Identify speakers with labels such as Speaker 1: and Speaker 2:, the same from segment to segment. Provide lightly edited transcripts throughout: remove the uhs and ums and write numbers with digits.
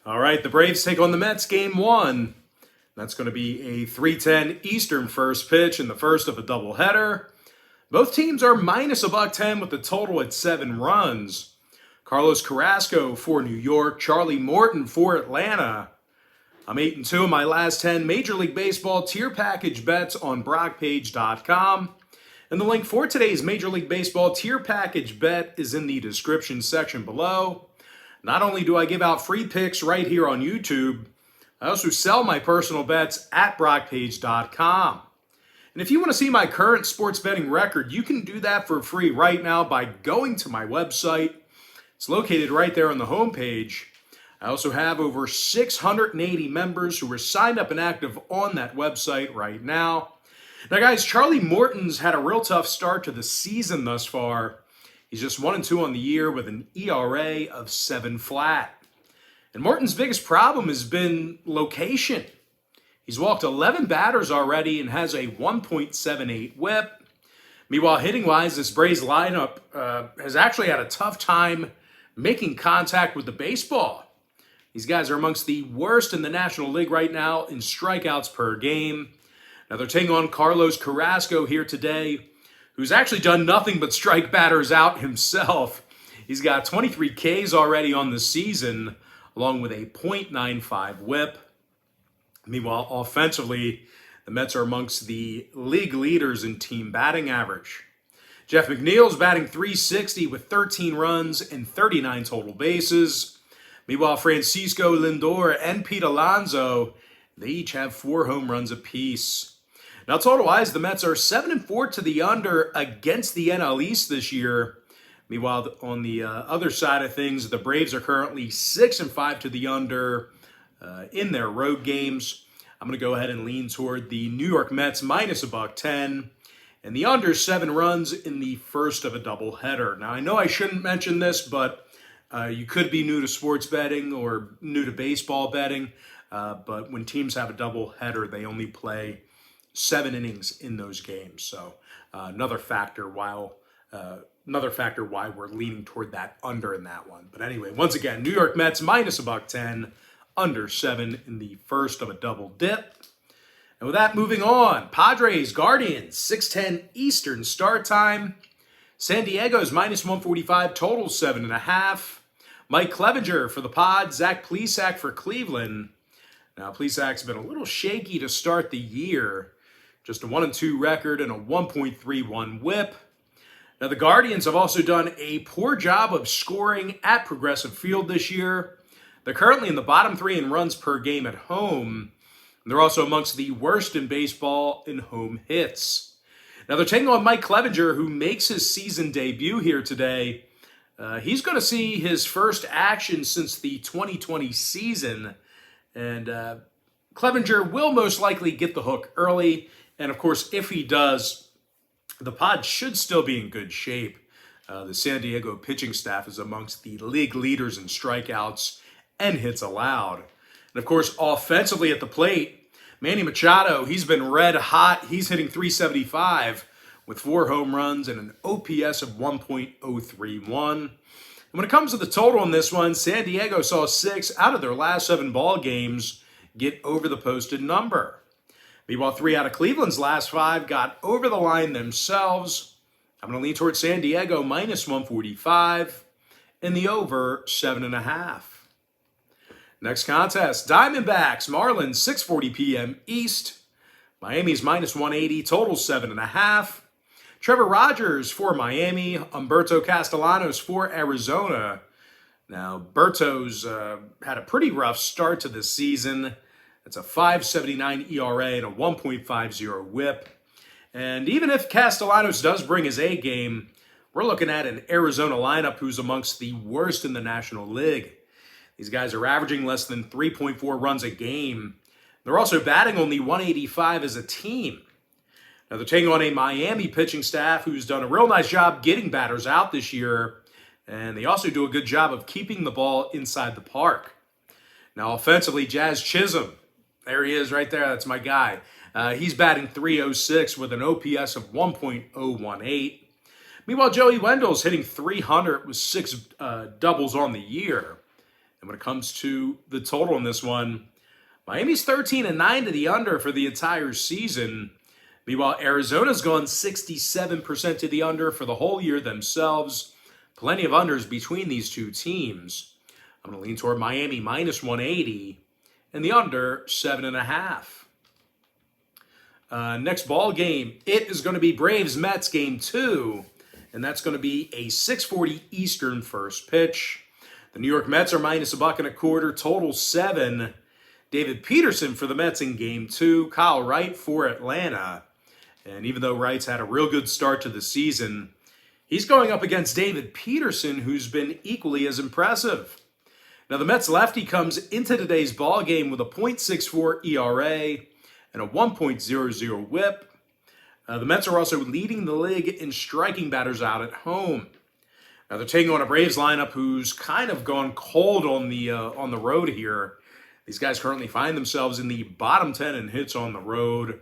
Speaker 1: All right, the Braves take on the Mets game one. That's going to be a 3:10 Eastern first pitch in the first of a doubleheader. Both teams are minus a $1.10 with the total at 7 runs. Carlos Carrasco for New York, Charlie Morton for Atlanta. I'm 8-2 in my last 10 Major League Baseball tier package bets on Pt.1. And the link for today's Major League Baseball tier package bet is in the description section below. Not only do I give out free picks right here on YouTube, I also sell my personal bets at BrockPage.com. And if you want to see my current sports betting record, you can do that for free right now by going to my website. It's located right there on the homepage. I also have over 680 members who are signed up and active on that website right now. Now, guys, Charlie Morton's had a real tough start to the season thus far. He's just 1-2 on the year with an ERA of 7 flat. And Morton's biggest problem has been location. He's walked 11 batters already and has a 1.78 whip. Meanwhile, hitting-wise, this Braves lineup has actually had a tough time making contact with the baseball. These guys are amongst the worst in the National League right now in strikeouts per game. Now they're taking on Carlos Carrasco here today, who's actually done nothing but strike batters out himself. He's got 23 Ks already on the season, along with a .95 whip. Meanwhile, offensively, the Mets are amongst the league leaders in team batting average. Jeff McNeil's batting .360 with 13 runs and 39 total bases. Meanwhile, Francisco Lindor and Pete Alonso, they each have 4 home runs apiece. Now, total-wise, the Mets are 7-4 to the under against the NL East this year. Meanwhile, on the other side of things, the Braves are currently 6-5 to the under in their road games. I'm going to go ahead and lean toward the New York Mets minus a $1.10 and the under 7 runs in the first of a doubleheader. Now, I know I shouldn't mention this, but you could be new to sports betting or new to baseball betting. But when teams have a doubleheader, they only play 7 innings in those games. So another factor why we're leaning toward that under in that one. But anyway, once again, New York Mets minus a $1.10, under 7 in the first of a double dip. And with that, moving on, Padres, Guardians, 6:10 Eastern start time. San Diego's minus 145, total 7.5. Mike Clevinger for the Pods, Zach Plesac for Cleveland. Now, Plesac's been a little shaky to start the year. Just a 1-2 record and a 1.31 whip. Now, the Guardians have also done a poor job of scoring at Progressive Field this year. They're currently in the bottom 3 in runs per game at home. And they're also amongst the worst in baseball in home hits. Now, they're taking on Mike Clevinger, who makes his season debut here today. He's going to see his first action since the 2020 season. And Clevinger will most likely get the hook early. And, of course, if he does, the Pods should still be in good shape. The San Diego pitching staff is amongst the league leaders in strikeouts and hits allowed. And, of course, offensively at the plate, Manny Machado, he's been red hot. He's hitting .375 with 4 home runs and an OPS of 1.031. And when it comes to the total on this one, San Diego saw 6 out of their last 7 ball games get over the posted number. Meanwhile, 3 out of Cleveland's last 5 got over the line themselves. I'm going to lean towards San Diego minus 145 and the over 7.5. Next contest, Diamondbacks, Marlins, 6:40 p.m. East. Miami's minus 180, total 7.5. Trevor Rogers for Miami, Humberto Castellanos for Arizona. Now, Berto's had a pretty rough start to the season. It's a 5.79 ERA and a 1.50 whip. And even if Castellanos does bring his A game, we're looking at an Arizona lineup who's amongst the worst in the National League. These guys are averaging less than 3.4 runs a game. They're also batting only 185 as a team. Now, they're taking on a Miami pitching staff who's done a real nice job getting batters out this year, and they also do a good job of keeping the ball inside the park. Now, offensively, Jazz Chisholm, there he is right there. That's my guy. He's batting .306 with an OPS of 1.018. Meanwhile, Joey Wendell's hitting .300 with 6 doubles on the year. And when it comes to the total in this one, Miami's 13-9 to the under for the entire season. Meanwhile, Arizona's gone 67% to the under for the whole year themselves. Plenty of unders between these two teams. I'm going to lean toward Miami minus 180 and the under 7.5. Next ball game, it is going to be Braves-Mets game 2, and that's going to be a 6:40 Eastern first pitch. The New York Mets are minus $1.25, total 7. David Peterson for the Mets in game 2, Kyle Wright for Atlanta. And even though Wright's had a real good start to the season, he's going up against David Peterson, who's been equally as impressive. Now, the Mets lefty comes into today's ball game with a .64 ERA and a 1.00 whip. The Mets are also leading the league in striking batters out at home. Now, they're taking on a Braves lineup who's kind of gone cold on the road here. These guys currently find themselves in the bottom 10 in hits on the road,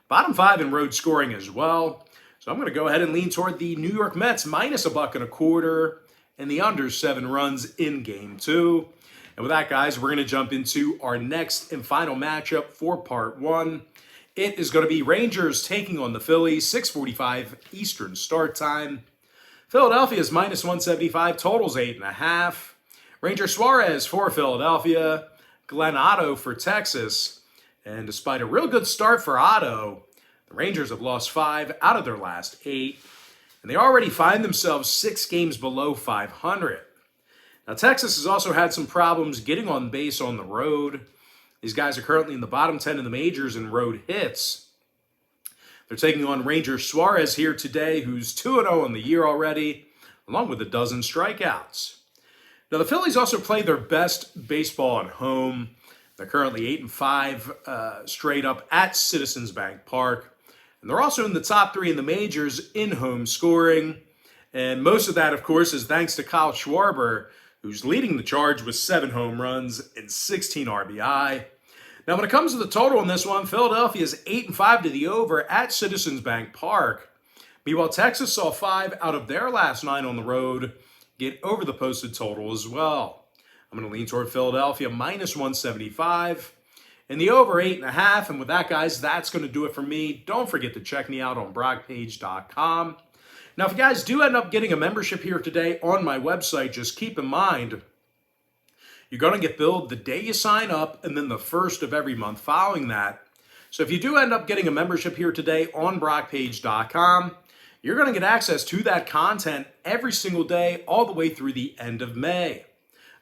Speaker 1: bottom 5 in road scoring as well. So I'm going to go ahead and lean toward the New York Mets minus $1.25 and the under 7 runs in game 2. And with that, guys, we're going to jump into our next and final matchup for part 1. It is going to be Rangers taking on the Phillies, 6:45 Eastern start time. Philadelphia is minus 175, totals 8.5. Ranger Suarez for Philadelphia, Glenn Otto for Texas. And despite a real good start for Otto, the Rangers have lost 5 out of their last 8. And they already find themselves 6 games below 500. Now, Texas has also had some problems getting on base on the road. These guys are currently in the bottom 10 in the majors in road hits. They're taking on Ranger Suarez here today, who's 2-0 on the year already, along with a dozen strikeouts. Now, the Phillies also play their best baseball at home. They're currently 8-5 straight up at Citizens Bank Park. And they're also in the top 3 in the majors in home scoring. And most of that, of course, is thanks to Kyle Schwarber, who's leading the charge with 7 home runs and 16 RBI. Now, when it comes to the total in this one, Philadelphia is 8-5 to the over at Citizens Bank Park. Meanwhile, Texas saw 5 out of their last 9 on the road get over the posted total as well. I'm going to lean toward Philadelphia minus 175 and the over 8.5. And with that, guys, that's going to do it for me. Don't forget to check me out on BrockPage.com. Now, if you guys do end up getting a membership here today on my website, just keep in mind, you're going to get billed the day you sign up and then the first of every month following that. So if you do end up getting a membership here today on BrockPage.com, you're going to get access to that content every single day all the way through the end of May.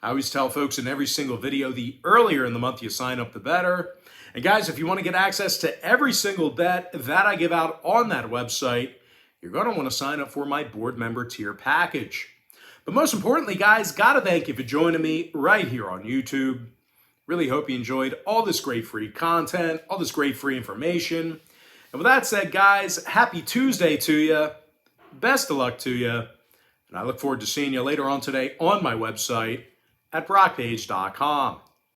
Speaker 1: I always tell folks in every single video, the earlier in the month you sign up, the better. And guys, if you want to get access to every single bet that I give out on that website, you're going to want to sign up for my board member tier package. But most importantly, guys, got to thank you for joining me right here on YouTube. Really hope you enjoyed all this great free content, all this great free information. And with that said, guys, happy Tuesday to you. Best of luck to you. And I look forward to seeing you later on today on my website at BrockPage.com.